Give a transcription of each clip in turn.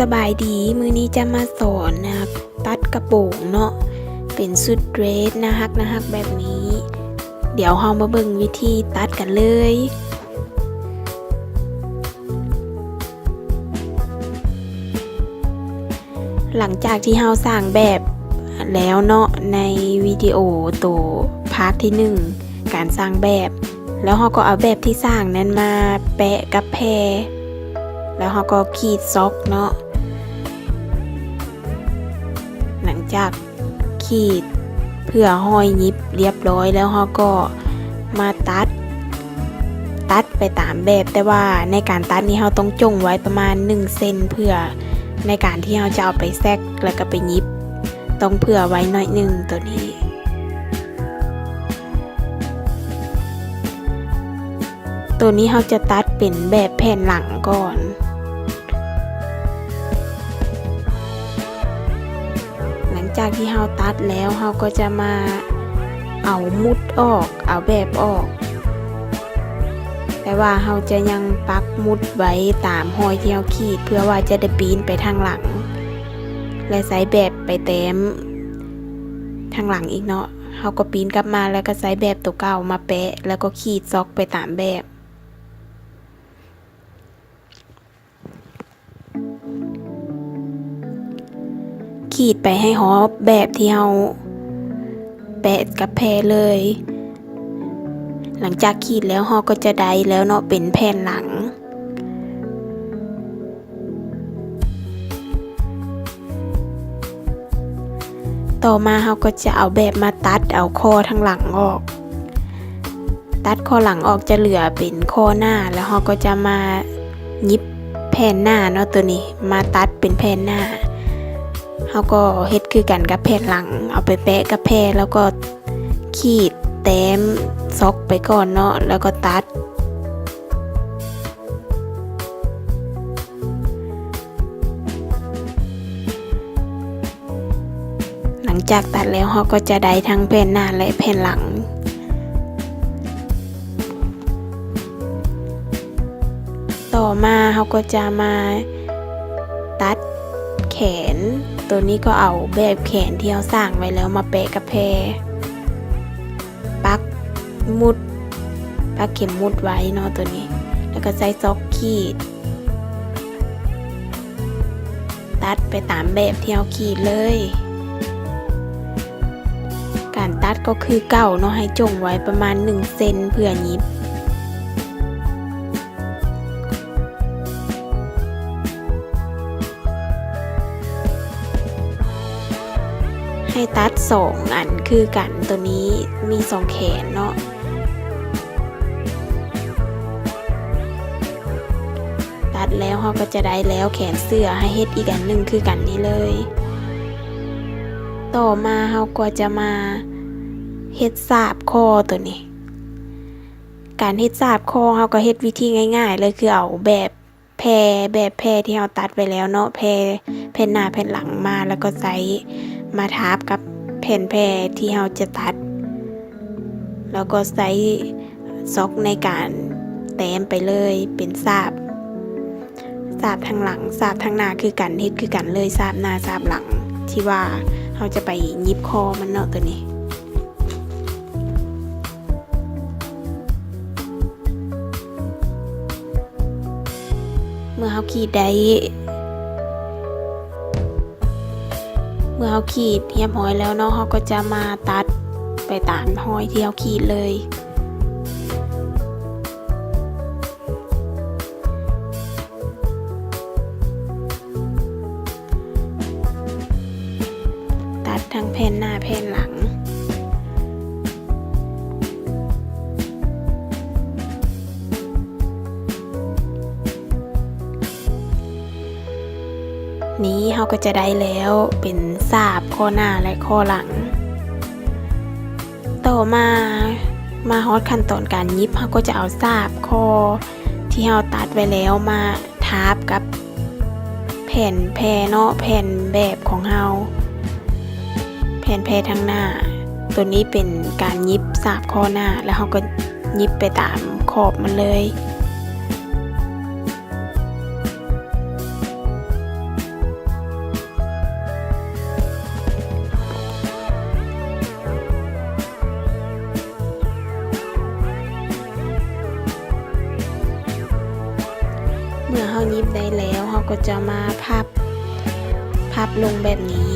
สบายดีมื้อนี้จะมาสอนนะตัดกระโปรงเนาะเป็นชุดเดรสนะฮักแบบนี้ เดี๋ยวเรามาเบิ่งวิธีตัดกันเลยหลังจากที่เราสร้างแบบแล้วเนาะในวิดีโอตัวพาร์ทที่1การสร้างแบบแล้วเราก็เอาแบบที่สร้างนั้นมาแปะกับแพรแล้วเราก็ขีดซอกเนาะหลังจากขีดเพื่อห้อยยิบเรียบร้อยแล้วเราก็มาตัดไปตามแบบแต่ว่าในการตัดนี้เราต้องจงไว้ประมาณ1เซนเพื่อในการที่เราจะเอาไปแซกแล้วก็ไปยิบต้องเผื่อไว้หน่อยนึงตัวนี้เราจะตัดเป็นแบบแผ่นหลังก่อนหลังจากที่เราตัดแล้วเราก็จะมาเอามุดออกเอาแบบออกแต่ว่าเราจะยังปักมุดไว้ตามรอยที่เราขีดเพื่อว่าจะได้ปีนไปทางหลังและใส่แบบไปเต็มทางหลังอีกเนาะเราก็ปีนกลับมาแล้วก็ใส่แบบตัวเก่ามาแปะแล้วก็ขีดซอกไปตามแบบขีดไปให้ฮอปแบบที่เราแปะกับแพรเลยหลังจากขีดแล้วฮอก็จะได้แล้วเนาะเป็นแผ่นหลังต่อมาเราก็จะเอาแบบมาตัดเอาคอทั้งหลังออกตัดคอหลังออกจะเหลือเป็นคอหน้าแล้วเราก็จะมายิบแผ่นหน้าเนาะตัวนี้มาตัดเป็นแผ่นหน้าเราก็เฮ็ดคือกันกับแผ่นหลังเอาไปแปะกับแพรแล้วก็ขีดแต้มซอกไปก่อนเนาะแล้วก็ตัดหลังจากตัดแล้วเราก็จะได้ทั้งแผ่นหน้าและแผ่นหลังต่อมาเราก็จะมาตัดแขนตัวนี้ก็เอาแบบแขนที่เราสร้างไว้แล้วมาแปะกับแพรปักเข็มมุดไว้เนาะตัวนี้แล้วก็ใส่ซอกขีดตัดไปตามแบบที่เราขีดเลยการตัดก็คือเก่าเนาะให้จงไว้ประมาณ1เซนเพื่อยิบให้ตัด2อันคือกันตัวนี้มี2แขนเนาะตัดแล้วเราก็จะได้แล้วแขนเสื้อให้เฮ็ดอีกอันนึงคือกันนี้เลยต่อมาเราก็จะมาเฮ็ดสาบคอตัวนี้การเฮ็ดสาบคอเราก็เฮ็ดวิธีง่ายๆเลยคือเอาแบบแพรที่เราตัดไว้แล้วเนาะแผ่นหน้าแผ่นหลังมาแล้วก็ใส่มาทับกับแผ่นแพรที่เราจะตัดแล้วก็ใส่ซอกในการแต้มไปเลยเป็นสาบทางหลังสาบทางหน้าคือกันเฮ็ดคือกันเลยสาบหน้าสาบหลังที่ว่าเราจะไปยิบคอมันเนาะตัวนี้เมื่อเราขีดเรียบร้อยแล้วเนาะเราก็จะมาตัดไปตามรอยที่เราขีดเลยตัดทั้งแผ่นหน้าแผ่นหลังนี้เราก็จะได้แล้วเป็นสาบข้อหน้าและข้อหลังต่อมาฮอดขั้นตอนการยิบเราก็จะเอาสาบคอที่เราตัดไว้แล้วมาทับกับแผ่นแพรเนาะแผ่นแบบของเราแผ่นแพรทางหน้าตัวนี้เป็นการยิบสาบข้อหน้าแล้วเราก็ยิบไปตามขอบมันเลย เมื่อเฮายิบได้แล้วเฮาก็จะมาพับลงแบบนี้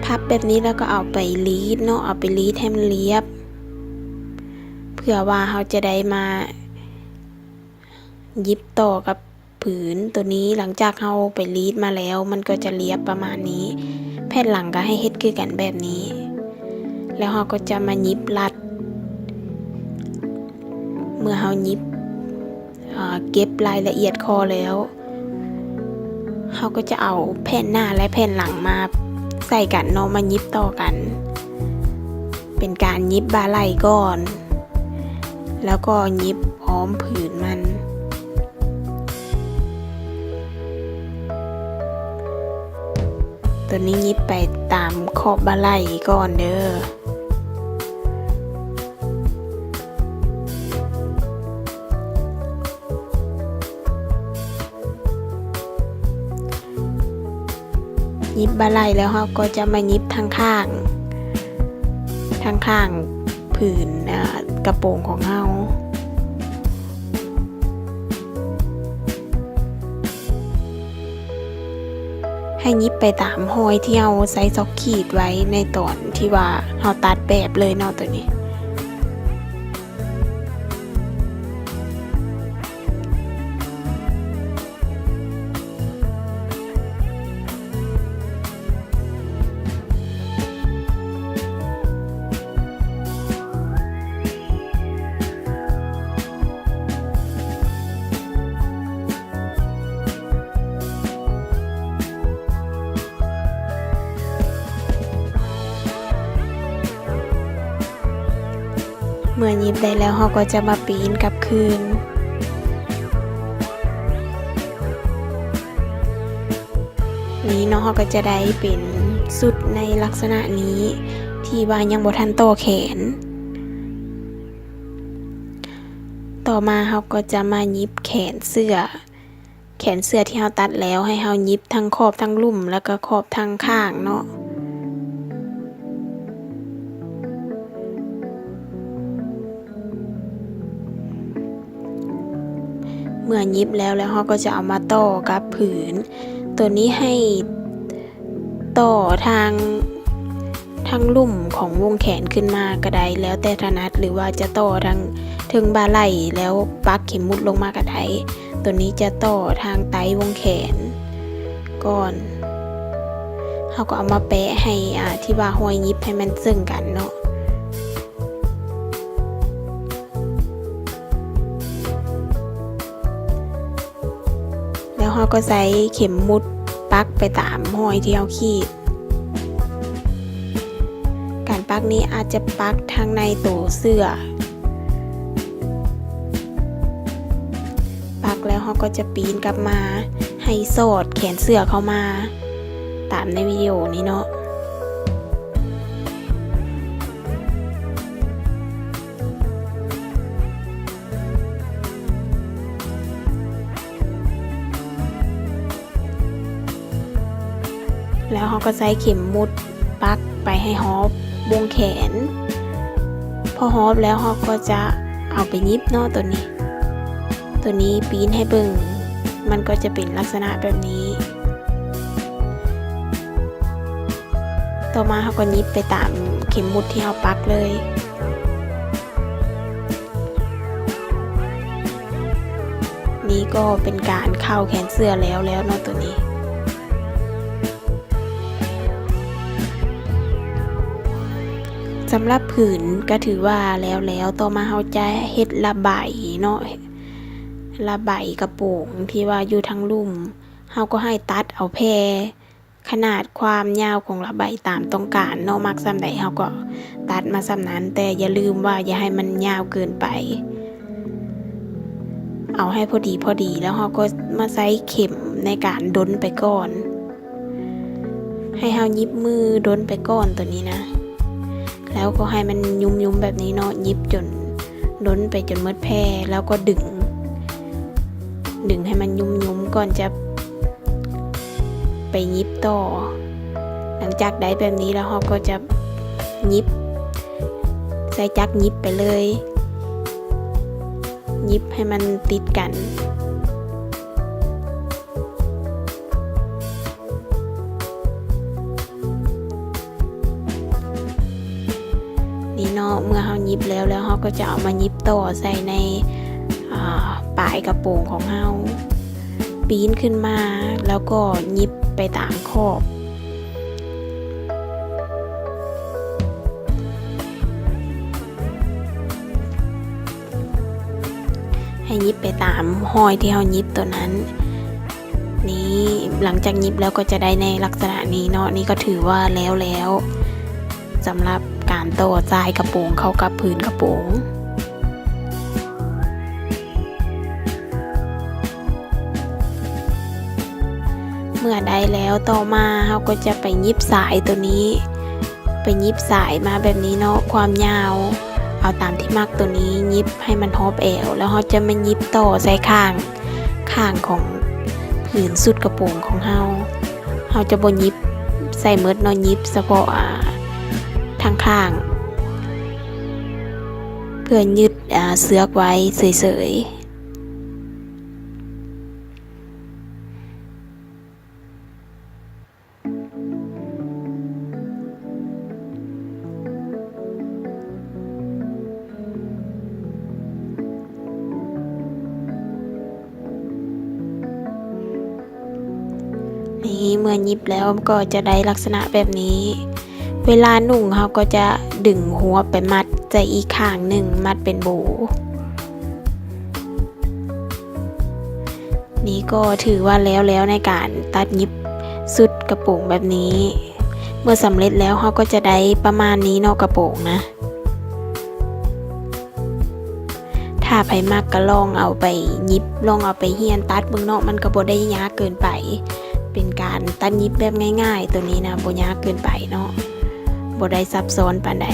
พับแบบนี้แล้วก็เอาไปรีดเนาะเอาไปรีดให้มันเรียบเพื่อว่าเฮาจะได้มายิบต่อกับผืนตัวนี้หลังจากเฮาไปรีดมาแล้วมันก็จะเรียบประมาณนี้แผ่นหลังก็ให้เฮ็ดคือกันแบบนี้แล้วเฮาก็จะมายิบรัดเมื่อเฮายิบเก็บรายละเอียดคอแล้วเฮาก็จะเอาแผ่นหน้าและแผ่นหลังมาใส่กันเนาะมายิบต่อกันเป็นการยิบบ่าไหล่ก่อนแล้วก็ยิบพร้อมผืนมันตัวนี้ยิบไปตามขอบบ่าไหล่ก่อนเด้อยิบบ่าไหล่แล้วเราก็จะมายิบทางข้างผืนกระโปรงของเราให้ยิบไปตามรอยที่เราใส่ซอกขีดไว้ในตอนที่ว่าเราตัดแบบเลยเนาะตัวนี้เมื่อยิบได้แล้วเราก็จะมาปีนกลับคืนนี้เนาะเราก็จะได้เป็นสุดในลักษณะนี้ที่ว่ายังบ่ทันต่อแขนต่อมาเราก็จะมายิบแขนเสื้อที่เราตัดแล้วให้เรายิบทั้งขอบทั้งลุ่มแล้วก็ขอบทั้งข้างเนาะเมื่อยิบแล้วเราก็จะเอามาต่อกับผืนตัวนี้ให้ต่อทางลุ่มของวงแขนขึ้นมาก็ได้แล้วแต่ถนัดหรือว่าจะต่อทางถึงบ่าไหล่แล้วปักเข็มมุดลงมาก็ได้ตัวนี้จะต่อทางไตวงแขนก่อนเราก็เอามาแปะให้ที่ว่าห้อยยิบให้มันซึ่งกันเนาะแล้วเราก็ใส่เข็มมุดปักไปตามห้อยที่เราขีดการปักนี้อาจจะปักทางในตัวเสื้อปักแล้วเราก็จะปีนกลับมาให้สอดแขนเสื้อเข้ามาตามในวิดีโอนี้เนาะแล้วเราก็ใส่เข็มมุดปักไปให้ฮอบวงแขนพอฮอบแล้วเราก็จะเอาไปยิบเนาะตัวนี้ปีนให้เบิ่งมันก็จะเป็นลักษณะแบบนี้ต่อมาเราก็ยิบไปตามเข็มมุดที่เราปักเลยนี่ก็เป็นการเข้าแขนเสื้อแล้วเนาะตัวนี้สำหรับผืนก็ถือว่าแล้วต่อมาเราจะเฮ็ดระบายเนาะระบายกระโปรงที่ว่าอยู่ทางลุ่มเราก็ให้ตัดเอาแพรขนาดความยาวของระบายตามต้องการเนาะมักส่ำใดเราก็ตัดมาส่ำนั้นแต่อย่าลืมว่าอย่าให้มันยาวเกินไปเอาให้พอดีแล้วเราก็มาใช้เข็มในการด้นไปก่อนให้เรายิบมือด้นไปก่อนตัวนี้นะแล้วก็ให้มันยุ้มแบบนี้เนาะยิบจนด้นไปจนหมดแพรแล้วก็ดึงให้มันยุ้มก่อนจะไปยิบต่อหลังจากได้แบบนี้แล้วเราก็จะยิบใส่จักรยิบไปเลย ยิบให้มันติดกันนี่เนาะเมื่อเฮายิบแล้วเฮาก็จะเอามายิบต่อใส่ในปลายกระโปรงของเฮาปีนขึ้นมาแล้วก็ยิบไปตามขอบให้ยิบไปตามห้อยที่เฮายิบตัวนั้นนี้หลังจากยิบแล้วก็จะได้ในลักษณะนี้เนาะนี่ก็ถือว่าแล้วสำหรับการต่อทรายกระโปรงเข้ากับพื้นกระโปรงเมื่อได้แล้วต่อมาเราก็จะไปยิบสายตัวนี้ไปยิบสายมาแบบนี้เนาะความยาวเอาตามที่มักตัวนี้ยิบให้มันฮอบแอวแล้วเราจะมายิบต่อใส่ข้างของผืนสุดกระโปรงของเราจะบ่ยิบใส่เมิดเนาะยิบเฉพาะทางข้างเพื่อยึดเสือกไว้เฉยๆนี่เมื่อยิบแล้วก็จะได้ลักษณะแบบนี้เวลานุ่งเขาก็จะดึงหัวไปมัดใจอีกข้างหนึ่งมัดเป็นโบนี่ก็ถือว่าแล้วในการตัดยิบสุดกระโปรงแบบนี้เมื่อสำเร็จแล้วเขาก็จะได้ประมาณนี้เนาะกระโปรงนะถ้าไผมักก็ลองเอาไปยิบลองเอาไปเฮียนตัดเบิ่งเนาะมันก็บ่ได้ยากเกินไปเป็นการตัดยิบแบบง่ายๆตัวนี้นะบ่ยากเกินไปเนาะบ่ได้ซับซ้อนปานใด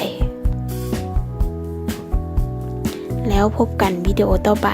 แล้วพบกันวิดีโอต่อไป